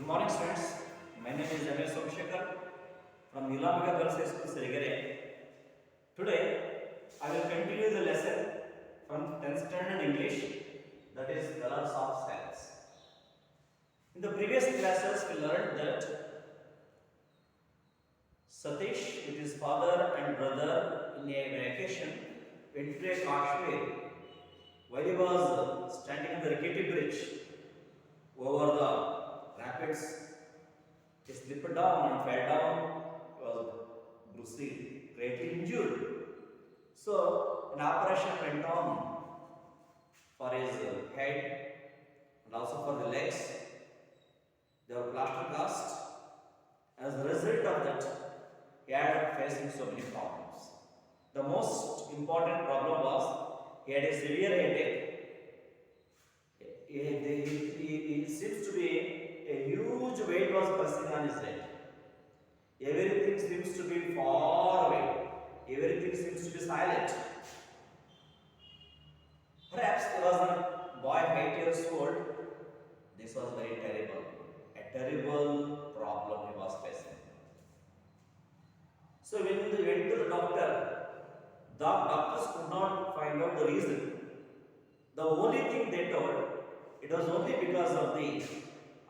morning, students. My name is Ramesh Somshekar from Nilamika Girls High School, Serigare. Today, I will continue the lesson from 10th standard English, that is Colors of Sense. In the previous classes, we learned that Satish with his father and brother in a vacation went to a Kashmir. While he was standing on the rickety bridge over the rapids, he slipped down and fell down. He was bruised, greatly injured. So an operation went on for his head and also for the legs. They were plaster cast. As a result of that, he had facing so many problems. The most important problem was he had a severe headache. It seems to be a huge weight was pressing on his head. Everything seems to be far away. Everything seems to be silent. Perhaps he was a boy 8 years old. This was very terrible. A terrible problem he was facing. So when they went to the doctors could not find out the reason. The only thing they told, it was only because of the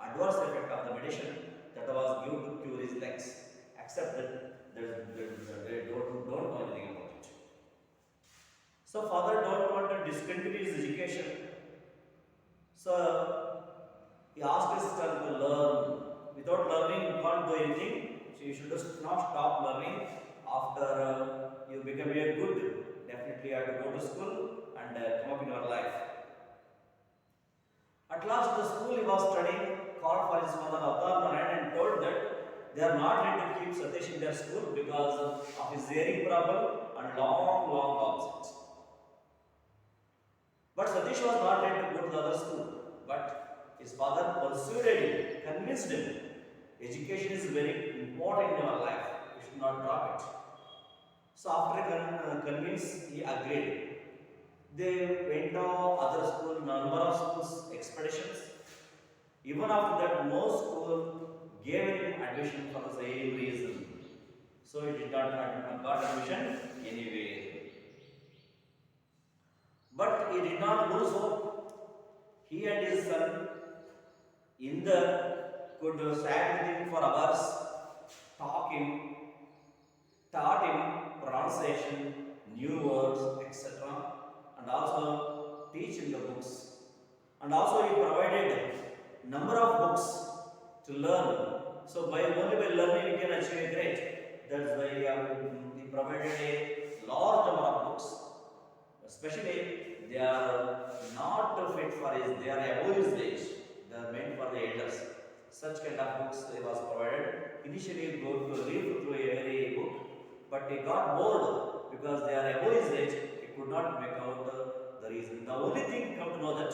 adverse effect of the medicine that was due to cure his legs. Except that they don't know anything about it. So father don't want to discontinue his education. So he asked his son to learn. Without learning, you can't do anything. So you should just not stop learning. After you become a good, definitely you have to go to school and come up in your life. At last, the school he was studying called for his father Avtar Narayan and told that they are not ready to keep Satish in their school because of his hearing problem and long absence. But Satish was not ready to go to the other school. But his father persuaded him, convinced him. Education is very important in your life. You should not drop it. So after convince, he agreed. They went to other school, number of schools, expeditions. Even after that, no school gave him admission for the same reason. So he did not got admission anyway. But he did not lose hope. He and his son in the could sat with him for hours, taught him pronunciation, new words, etc. And also teach him the books. And also he provided number of books to learn. So only by learning we can achieve great. That's why he provided a large number of books. Especially they are not fit for his, they are above his age. They are meant for the elders. Such kind of books he was provided. Initially he go to read through every book, but he got bored because they are above his age. He could not make out the reason. The only thing he come to know that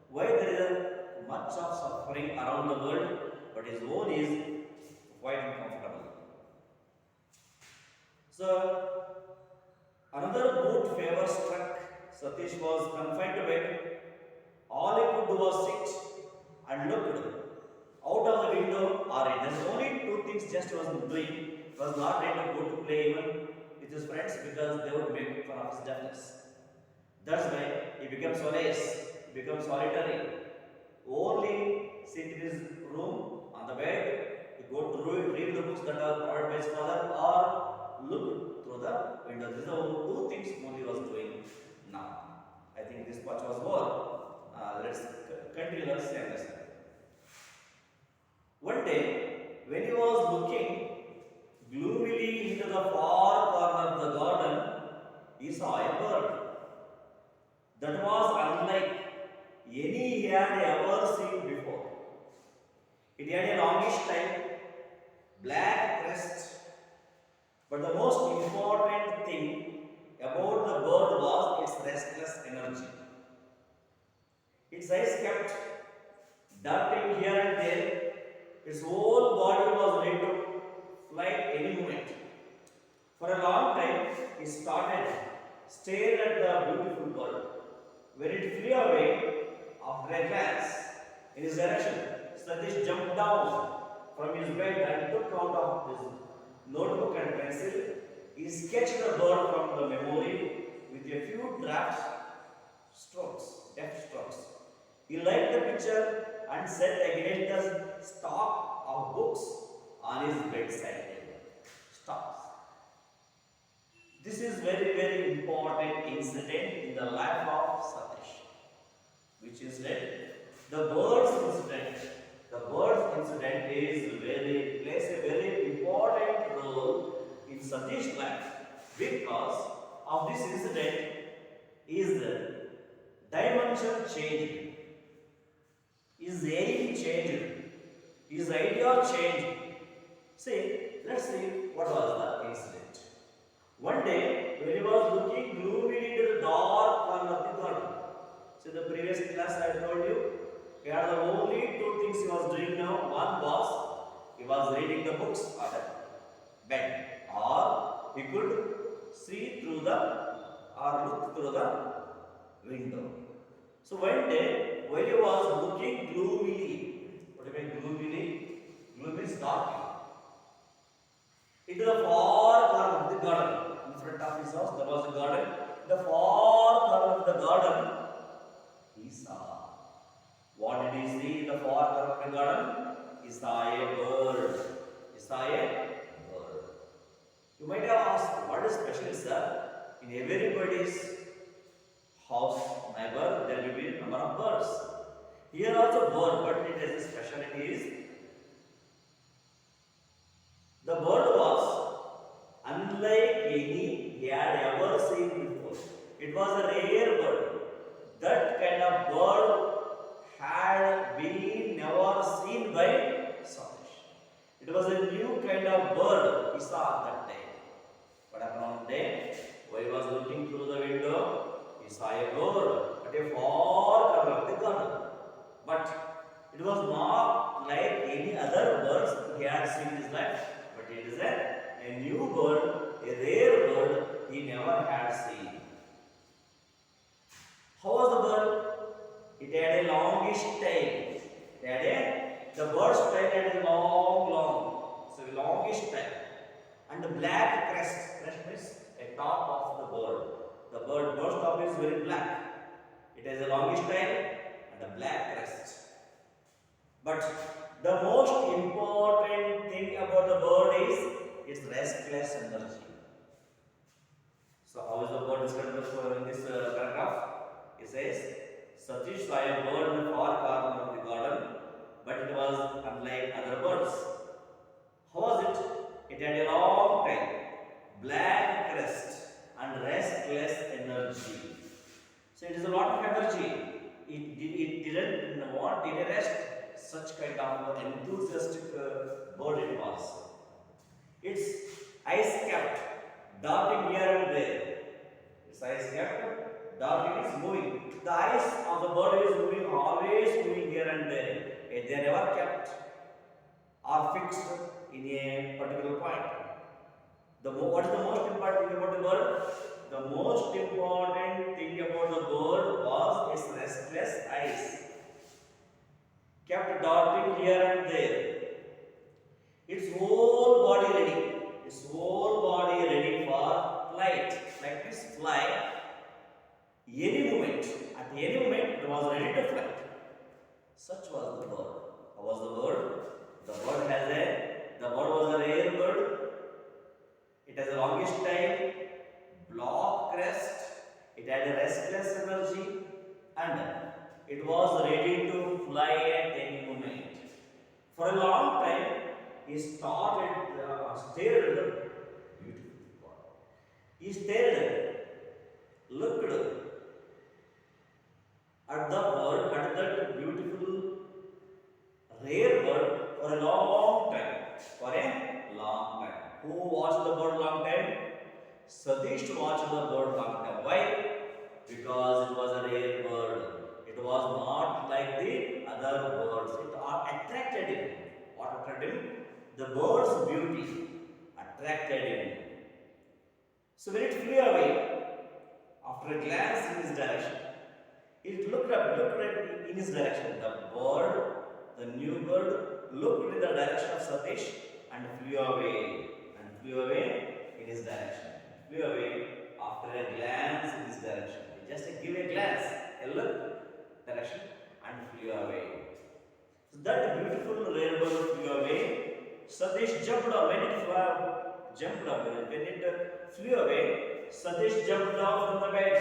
why there is much of suffering around the world, but his own is quite uncomfortable. So another good favor struck. Satish was confined to bed. All he could do was sit and look out of the window or read. There's only two things just he was doing. He was not ready to go to play even with his friends because they would make fun of his deafness. That's why he became solitary, became solitary. Only sit in his room on the bed, he go to read the books that are provided by his father or look through the window. These are two things only he was doing now. I think this part was over. Let's continue the same lesson. One day, when he was looking gloomily into the far corner of the garden, he saw a bird that was unlike any he had ever seen before. It had a longish tail, black crest, but the most important thing about the bird was its restless energy. Its eyes kept darting here and there. Its whole body was ready to fly any moment. For a long time, he started staring at the beautiful bird. When it flew away, after a glance in his direction, Satish jumped down from his bed and took out of his notebook and pencil. He sketched the bird from the memory with a few draft strokes, deft strokes. He liked the picture and set against the stock of books on his bedside table. Stocks. This is very important incident in the life of Satish, which is that the bird's incident. The bird's incident plays a very important role in Satish's life because of this incident is the dimension changed, his aim changed, his idea changed. Let's see what was the incident. One day, when he was looking gloomily into the dark corner of the garden. So the previous class I told you, he had the only two things he was doing now. One was he was reading the books on the bed, or he could see through the or look through the window. So one day, while he was looking gloomily, what do you mean gloomily? Gloom is dark. Into the far corner of the garden. In front of his house, there was a garden. In the far corner of the garden, he saw. What did he see in the far corner of the garden? He saw a bird. He saw a bird. You might have asked, what is special, sir? In everybody's house, neighbor, there will be a number of birds. Here also bird, but it has a specialty is the bird was unlike any he had ever seen before. It was a rare bird. That kind of bird had been never seen by Satish. It was a new kind of bird he saw that day. But upon one day, while he was looking through the window, he saw a bird at a far corner of the garden. But it was not like any other birds he had seen in his life. But it is a new bird, a rare bird he never had seen. How was the bird? It had a longish tail. The bird's tail had a long. So a longish tail. And a black crest. Crest means a top of the bird. The bird's top is very black. It has a longish tail and a black crest. But the most important thing about the bird is its restless energy. So how is the bird described in this paragraph? It says, Satish saw a bird in the far corner of the garden, but it was unlike other birds. How was it? It had a long tail, black crest, and restless energy. So it is a lot of energy. It didn't want any rest. Such kind of enthusiastic bird it was. Its eyes kept darting here and there. Its eyes kept darting is moving. The eyes of the bird is moving, always moving here and there. They are never kept or fixed in a particular point. What is the most important thing about the bird? The most important thing about the bird was its restless eyes. Kept darting here and there. Its whole body ready. Its whole body ready for flight. Like this, fly. Any moment, at any moment, it was ready to fly. Such was the bird. How was the bird? The bird was a rare bird. It has a longish tail, black crest. It had a restless energy, and it was ready to fly at any moment. For a long time, he stared at the beautiful bird. He looked at the bird, at that beautiful, rare bird for a long time. Who watched the bird long time? Satish watched the bird long time. Why? Because it was a rare bird. It was not like the other birds. It attracted him. What attracted him? The bird's beauty attracted him. So when it flew away, after a glance in his direction, it looked in his direction. The the new bird looked in the direction of Satish and flew away. And flew away in his direction. Flew away after a glance in his direction. He just give a glance, a look direction and flew away. So that beautiful rare bird flew away. Satish jumped up when it jumped up when it flew away. Satish jumped down from the bed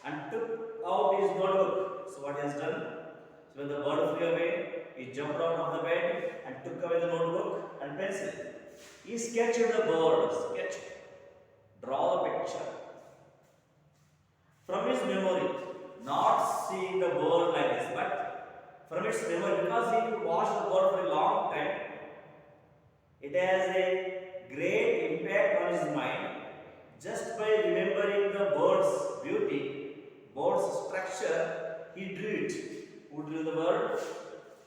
and took out his notebook. So what he has done? So when the bird flew away, he jumped out of the bed and took away the notebook and pencil. He sketched the bird. Sketch. Draw the picture. From his memory, not seeing the bird like this, but from its memory, because he watched the bird for a long time, it has a great impact on his mind. Just by remembering the bird's beauty, bird's structure, he drew it. Who drew the bird?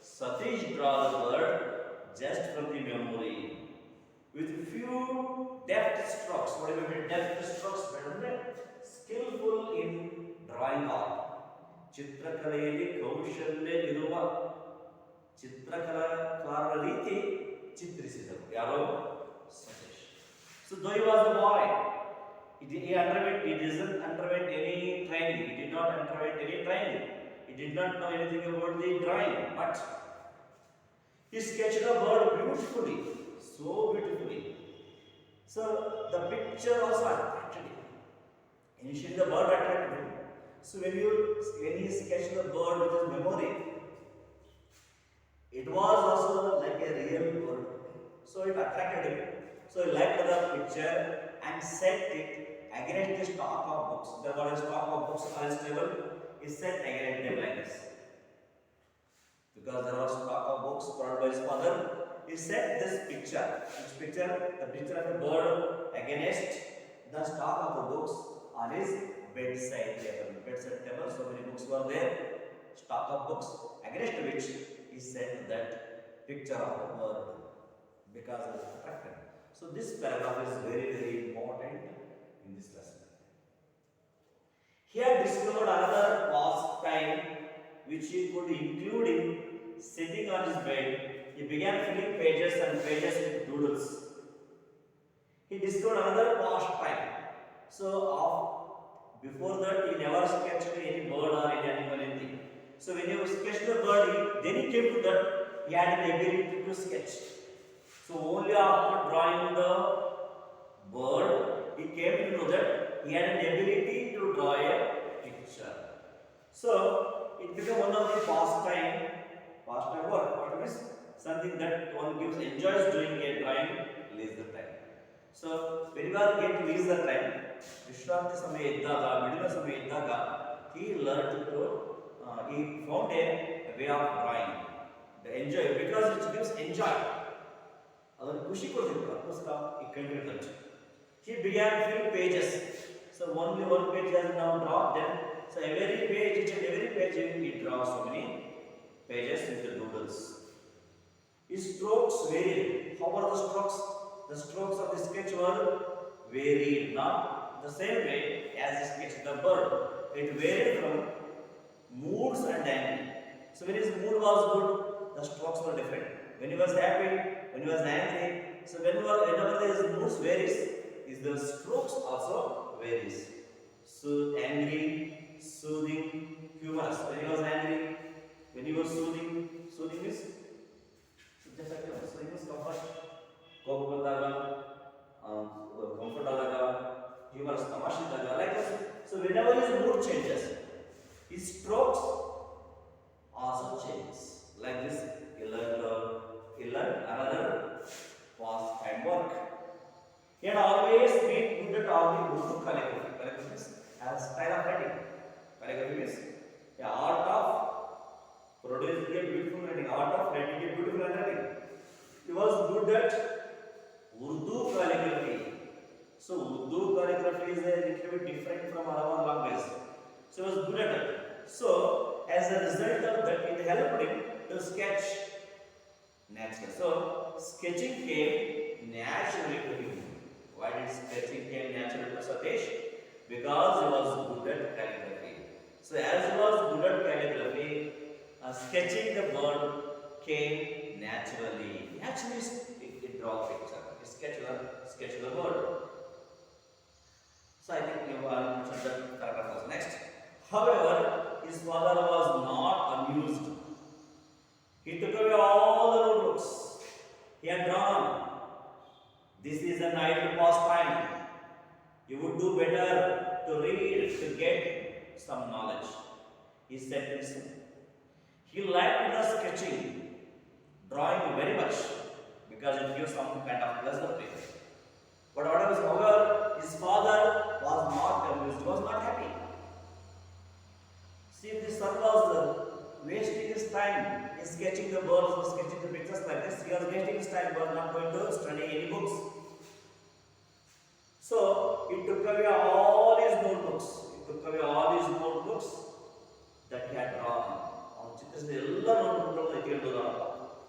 Satish draw the bird just from the memory. With few deft strokes. What do you mean deft strokes? Skillful in drawing art. ಚಿತ್ರಕಲೆಯಲ್ಲಿ ಕೌಶಲ್ಯ ಇರುವ ಚಿತ್ರಕಲಾಕಾರರ ರೀತಿ ಚಿತ್ರಿಸಿದರು. ಯಾರೋ? Satish. So though he was a boy, he didn't underwent any training. He did not underwent any training. He did not know anything about the drawing, but he sketched the bird beautifully, so beautifully. So the picture also attracted him. Initially, the bird attracted him. So when he sketched the bird with his memory, it was also like a real bird. So it attracted him. So he liked the picture and set it against the stock of books. There was a stock of books on his table. He set against them like this. Because there was stock of books brought by his father, he set this picture. The picture of a bird against the stock of the books on his bedside table. So many books were there. Stock of books against which he set that picture of the bird because of the attraction. So this paragraph is very, very important in this lesson. He had discovered another pastime which he could include in sitting on his bed. He began filling pages and pages with doodles. He discovered another pastime. So before that he never sketched any bird or any animal, anything. So when he sketched the bird, then he came to that he had an ability to sketch. So only after drawing the bird, he came to know that he had an ability to draw a picture. So it became one of the pastime work. What means something that one enjoys doing a drawing leisure time. So when you are getting leisure time, ವಿಶ್ರಾಂತಿ ಸಮಯ ಇದ್ದಾಗ, ಬಿಡುವಿನ ಸಮಯ ಇದ್ದಾಗ, he learned to he found a way of drawing. The enjoy because it gives enjoy. ಅದನ್ನು ಖುಷಿ ಕೊಡ್ತಿತ್ತು, ಅದಕ್ಕೋಸ್ಕರ he continued that. He began few pages. So only one page has now drawn. Then so every page, each and every page he draws so many pages with the doodles. His strokes varied. How were the strokes? The strokes of the sketch were varied, not the same way as he sketched the bird. It varied from moods and anger. So when his mood was good, the strokes were different. When he was happy, when he was angry, so whenever his moods varies, is the strokes also varies. So angry, soothing, humorous. When he was angry, when he was soothing is just like soothing is comfort. ಕೋಪ ಬಂದಾಗ, comfort ಆದಾಗ, humorous ತಮಾಷೆ ಇದ್ದಾಗ, like this. So whenever his mood changes, his strokes also changes. Like this, he learned another pastime work. He had always been good at all the Urdu calligraphy. Calligraphy means as style of writing. Calligraphy means the art of producing a beautiful writing, art of writing a beautiful handwriting. He was good at Urdu calligraphy. So Urdu calligraphy is a little bit different from our language. So he was good at it. So as a result of that, it helped him to sketch naturally. So sketching came naturally to him. Why did sketching came naturally to Satish? Because he was good at calligraphy. So as he was good at calligraphy, sketching the bird came naturally. Naturally, it draw a picture. It sketch the world. So I think you are mentioned that paragraph was next. However, his father was not amused. He took away all the notebooks he had drawn. This is an idle pastime. You would do better to read to get some knowledge. He said to his son. He liked the sketching, drawing very much because it gives some kind of pleasure to him. But however, his father was not amused, was not happy. See, this son was wasting his time in sketching the birds or sketching the pictures like this. He was wasting his time, he was not going to study any books. So, he took away all his notebooks. He took away all his notebooks that he had drawn.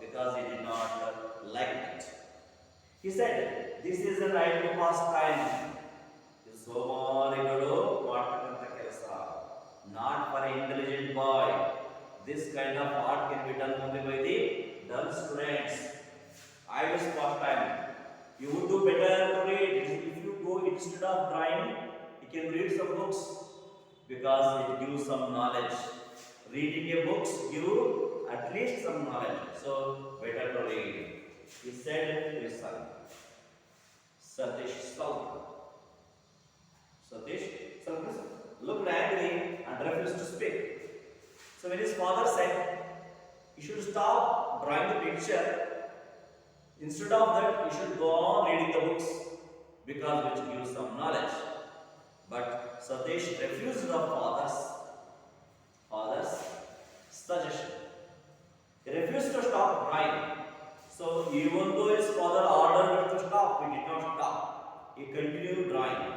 Because he did not like it. He said, this is an idle pastime. Not for an intelligent boy. This kind of art can be done only by the dull students. Idle pastime. You would do better to read. If you go instead of drawing, you can read some books because it gives some knowledge. Reading a books give at least some knowledge. So better to read. He said to his son. Satish looked angry and refused to speak. So when his father said, you should stop drawing the picture, instead of that, you should go on reading the books because which gives some knowledge. But Satish refused the father's suggestion. He refused to stop drawing. So even though his father ordered him to stop, he did not stop. He continued drawing.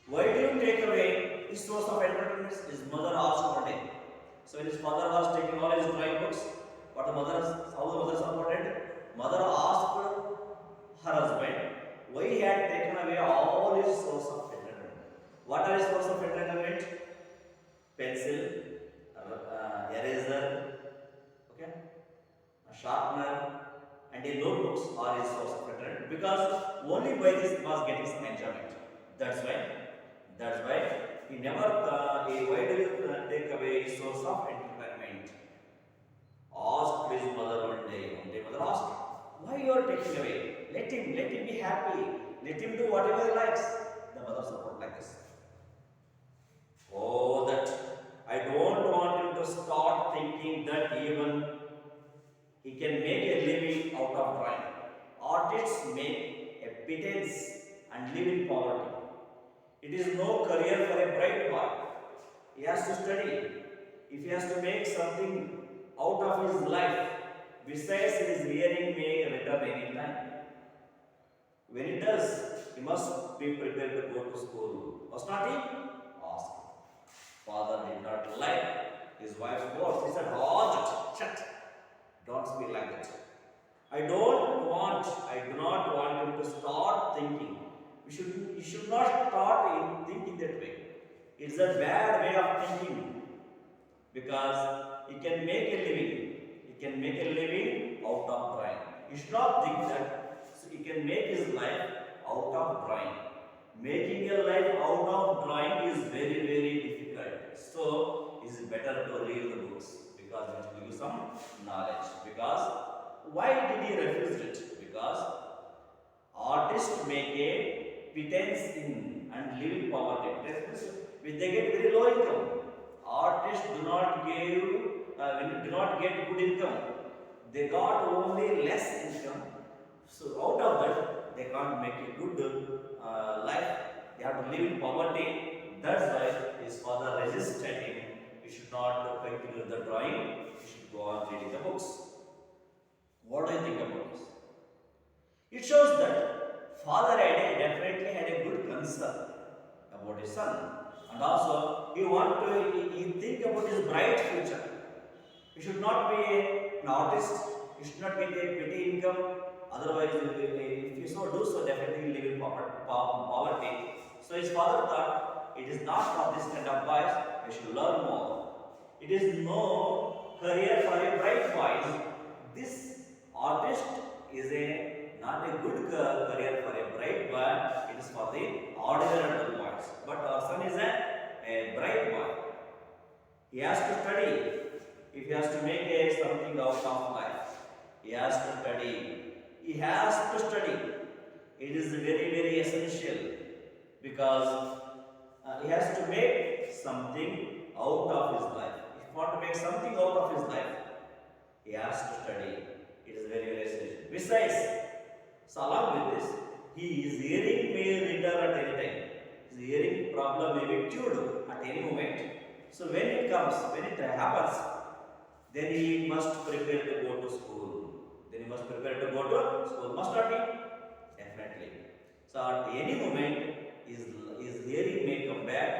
Why do you take away his source of entertainment? His mother asked one day. So when his father was taking all his drawing books, how the mother supported? Mother asked her husband why he had taken away all his source of entertainment. What are his source of entertainment? Pencil, eraser, okay, a sharpener, and a notebooks are his source of entertainment because only by this he was getting some enjoyment. That's why he never. Why do you take away his source of entertainment? Asked his mother one day. One day, mother asked, "Why you are taking away? Let him be happy. Let him do whatever he likes." The mother supported like this. Oh, that I don't want him to start thinking that even he can make a living out of drawing. Artists make a pittance and live in poverty. It is no career for a bright boy. He has to study. If he has to make something out of his life, besides his hearing may return any time. When he does, he must be prepared to go to school. Must not he? Ask. Father did not like his wife's words. He said, "Oh, that, shut. Don't speak like that. I do not want him to start thinking. You should not start in thinking that way. It's a bad way of thinking because he can make a living. He can make a living out of drawing. You should not think that so he can make his life out of drawing. Making a life out of drawing is very, very difficult. So it's better to read the books because it will give you some knowledge. Because why did he refuse it? Because artists make a pittance in and live in poverty. They get very low income. Artists do not get good income. They got only less income. So out of that, they can't make a good life. They have to live in poverty. That's why his father resisted him. You should not continue the drawing. You should go on reading the books. What do you think about this? It shows that father definitely had a good concern about his son. And also, he think about his bright future. You should not be an artist. You should not get a petty income. Otherwise, if you do so, definitely live in poverty. So his father thought, it is not for this kind of boys. I should learn more. It is no career for a bright boy. This artist is a not a good career for a bright boy. It is for the ordinary boys. But our son is a bright boy. He has to study. If he has to make something out of life, he has to study. He has to study. It is very essential because he has to make something out of his life. If he want to make something out of his life, he has to study. It is very essential. Besides, so along with this, his hearing may return at any time. His hearing problem may be cured at any moment. So when it comes, when it happens, then he must prepare to go to school. Then he must prepare to go to school. Must not be? Definitely. So at any moment, his hearing may come back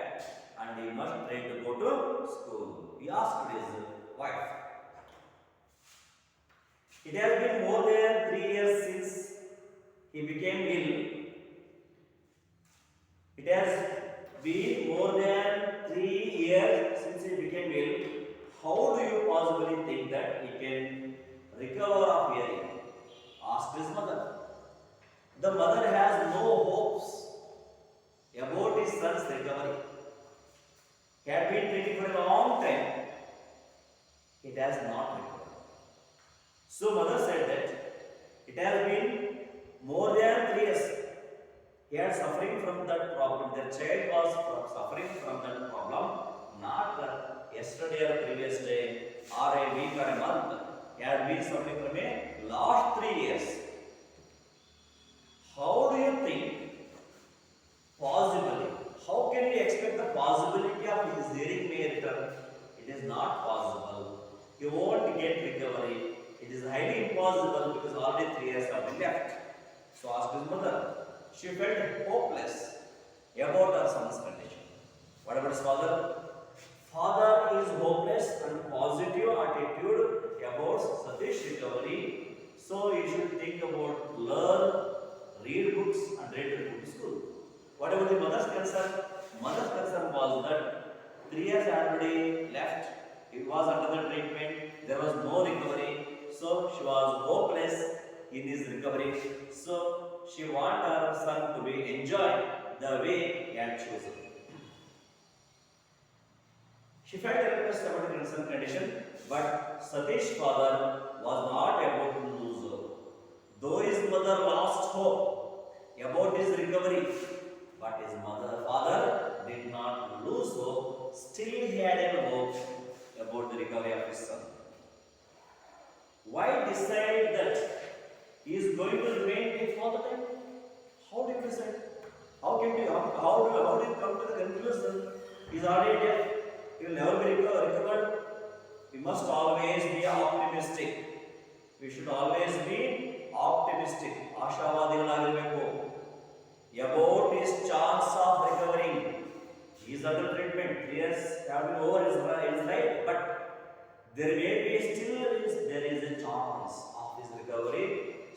and he must try to go to school. He asked his wife. It has been more than 3 years since he became ill. It has been more than 3 years since he became ill. How do you possibly think that he can recover of hearing? Asked his mother. The mother has no hopes about his son's recovery. He had been treated for a long time. It has not recovered. So mother said that it has been more than 3 years. He had suffering from that problem. Their child was suffering from that problem, not yesterday or previous day, or a week or a month. He had been suffering from a last 3 years. How do you think possibly? How can we expect the possibility of his hearing may return? It is not possible. He won't get recovery. It is highly impossible because already 3 years have been left. So asked his mother. She felt hopeless about her son's condition. What about his father? Father is hopeless and positive attitude about Satish recovery. So he should think about learn, read books and read to go to school. What about the mother's concern? Mother's concern was that 3 years already left. It was under the treatment. There was no recovery. So she was hopeless in his recovery. So she wanted her son to be enjoy the way he had chosen. She felt helpless about the concerned condition, but Satish's father was not able to lose hope. Though his mother lost hope about his recovery, but his father did not lose hope. Still, he had a hope about the recovery of his son. Why decide that he is going to remain deaf all the time? How do you decide? How do you come to the conclusion? He is already deaf. He will never be recovered. We must always be optimistic. We should always be optimistic. Ashavadigalagirbeku. About his chance of recovering. He is under treatment. 3 years have been over his life, but there may be there is a chance of his recovery.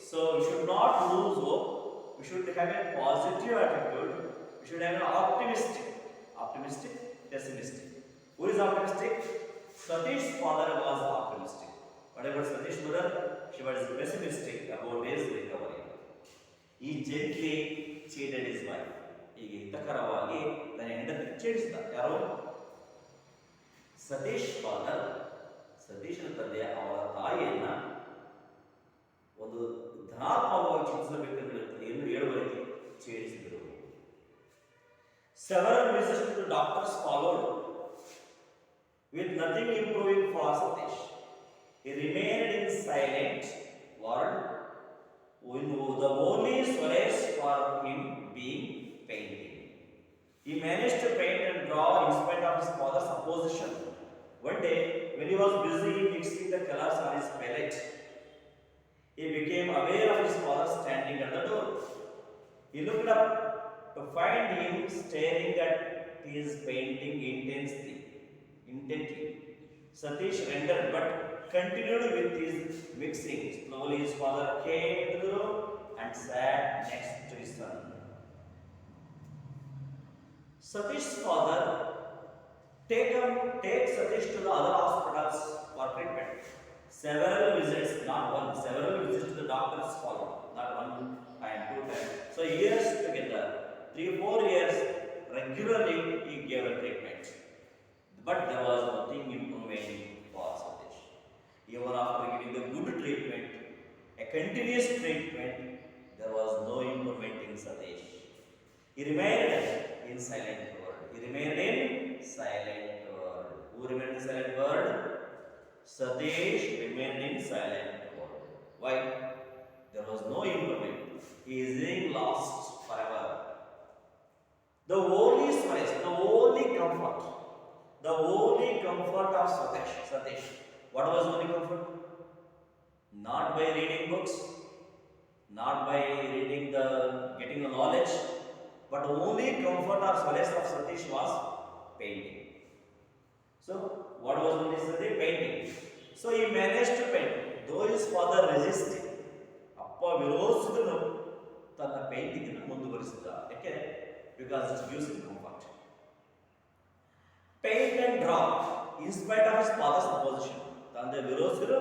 So we should not lose hope. We should have a positive attitude. We should have an optimistic, pessimistic. Who is optimistic? Satish's father was optimistic. What about Satish's mother? She was pessimistic about his recovery. He gently cheated his wife. ಹೀಗೆ ಹಿತಕರವಾಗಿ ತನ್ನ ಹೆಂಡತಿ ಚೇಡಿಸಿದ. ಯಾರು? Satish father, ಸತೀಶನ ತಂದೆ ಅವರ ತಾಯಿಯನ್ನ ಒಂದು ಧನಾತ್ಮಕವಾಗಿ ಚಿಂತಿಸಬೇಕೆಂದು ಏನು ಹೇಳುವ ರೀತಿ ಛೇಡಿಸಿದರು. Several visits to doctors followed, with nothing improving for Satish. He remained in silent world, the only solace for him being painting. He managed to paint and draw in spite of his father's opposition. One day, when he was busy mixing the colors on his palette, he became aware of his father standing at the door. He looked up to find him staring at his painting intently. Satish rendered but continued with his mixing. Slowly his father came to the room and sat next to his son. Satish's father take Satish to the other hospitals for treatment. Several visits, not one, several visits to the doctors followed, not one time, two times. So years together, 3 4 years regularly he gave a treatment. But there was nothing improving for Satish. Even after giving the good treatment, a continuous treatment, there was no improvement in Satish. He remained in silent world. He remained in silent world. Who remained in silent world? Satish remained in silent world. Why? There was no improvement. He is being lost forever. The only solace, the only comfort of Satish. What was only comfort? Not by reading books, not by reading getting the knowledge, but only comfort or solace of Satish was painting. So, what was only Satish? Painting. So he managed to paint. Though his father resisted, ಅಪ್ಪ ವಿರೋಧಿಸಿದ್ರು ತನ್ನ painting ಮುಂದುವರಿಸಿದ. ಯಾಕೆ? Because it gives him comfort. Paint and draw in spite of his father's opposition. ತಂದೆ ವಿರೋಧಿಸಿದ್ರು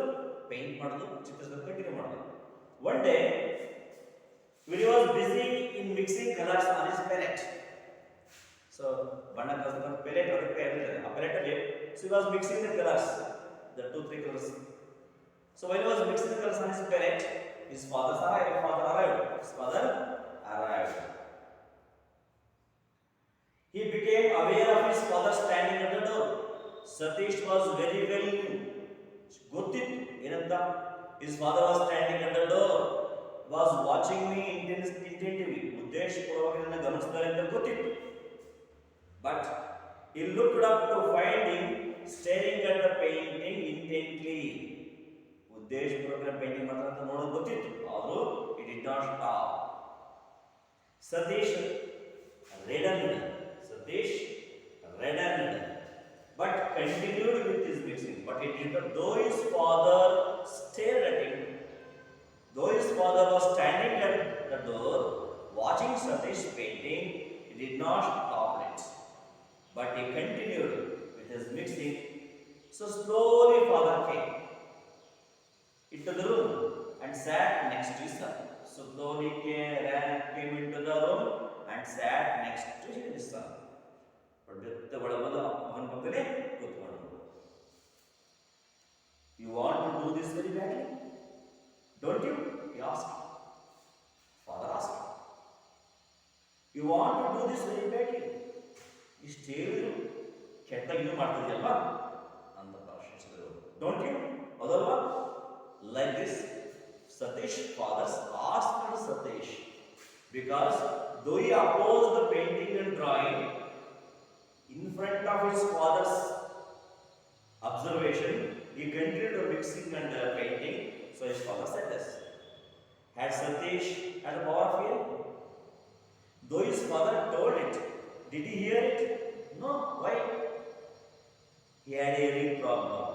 paint ಮಾಡೋದು, ಚಿತ್ರಿಸೋದು continue ಮಾಡೋದು. One day, when he was busy in mixing colors on his palette. So, ಬಣ್ಣ ಕಲಸೋದು palette ಅದಕ್ಕೆ ಇರ್ತದೆ. ಆ palette ಅಲ್ಲಿ so he was mixing the colors, the 2 3 colors. So when he was mixing the colors on his palette, his father arrived. His father arrived. He became aware of his father standing at the door. Satish was very well ಗೊತ್ತಿತ್ತು ಏನಂತ. His father was standing at the door, was watching me intensively. ಉದ್ದೇಶಪೂರ್ವಕವಾಗಿ ನನ್ನ ಗಮನಿಸ್ತಾರೆ ಅಂತ ಗೊತ್ತಿತ್ತು. But he looked up to find him staring at the painting intently. ಉದ್ದೇಶಪೂರ್ವಕ painting ಮಾಡ್ತಾರೆ ಅಂತ ನೋಡೋದು ಗೊತ್ತಿತ್ತು, ಆದರೂ he did not stop. Satish reddened, but continued with his mixing. But he did not, though his father stared at him, though his father was standing at the door watching Satish painting, he did not stop it. But he continued with his mixing. So slowly father came into the room and sat next to his son. So slowly came into the room and sat next to his son. You want to do this very badly? Don't you? He asked. Father asked. You want to do this very badly? ಇಷ್ಟೇ ಕೆಟ್ಟಾಗಿ ಇದು ಮಾಡ್ತಿದ್ಯಲ್ವಾ ಅಂತ ಪ್ರಶ್ನಿಸಿದರು. Don't you? ಹೌದಲ್ವಾ? Like this Satish father asked Satish because though he opposed the painting and drawing in front of his father's observation, he continued the mixing and painting. So his father said this. Had Satish had the power of hearing? Though his father told it, did he hear it? No. Why? He had a hearing problem.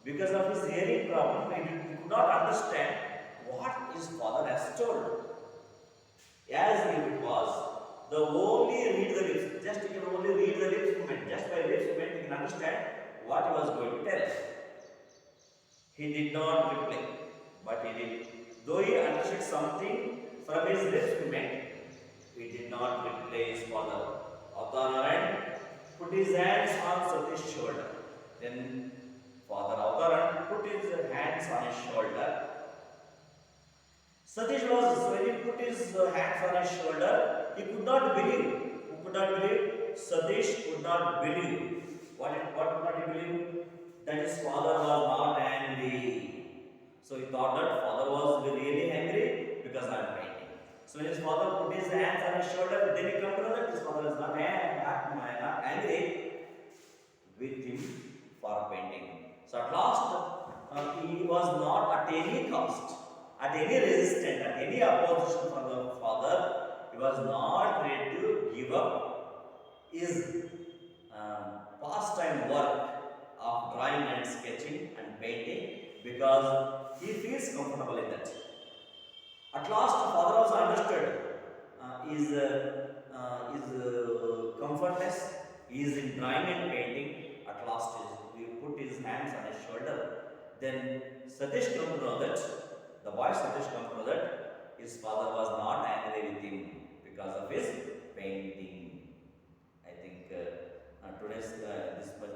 Because of his hearing problem, he could not understand what his father has told. As if it was the only read the lips, just you can only read the lips movement. Just by lips movement, you can understand what he was going to tell. He did not reply, but he did. Though he understood something from his lips movement, he did not reply his father. Avtaran put his hands on Satish's shoulder. Then Father Avtaran put his hands on his shoulder. Satish was, when he put his hands on his shoulder, he could not believe. Who could not believe? Satish could not believe. What could not he believe? That his father was not angry. So he thought that father was really angry because I am painting. So when his father put his hands on his shoulder, then he come to know that his father is not angry with him for painting. So at last, he was not at any cost, at any resistance, at any opposition from the father, he was not ready to give up his pastime work of drawing and sketching and painting because he feels comfortable in that. At last, the father also understood his comfortness. He is in drawing and painting. At last, he put his hands on his shoulder. Then Satish come to know that, the boy Satish come to know that his father was not angry with him because of his painting. I think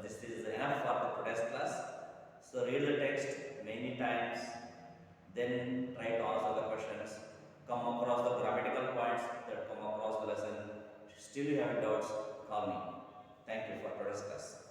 this is enough for the today's class. So read the text many times, then try to answer the questions, come across the grammatical points that come across the lesson. Still you have doubts, call me. Thank you for today's class.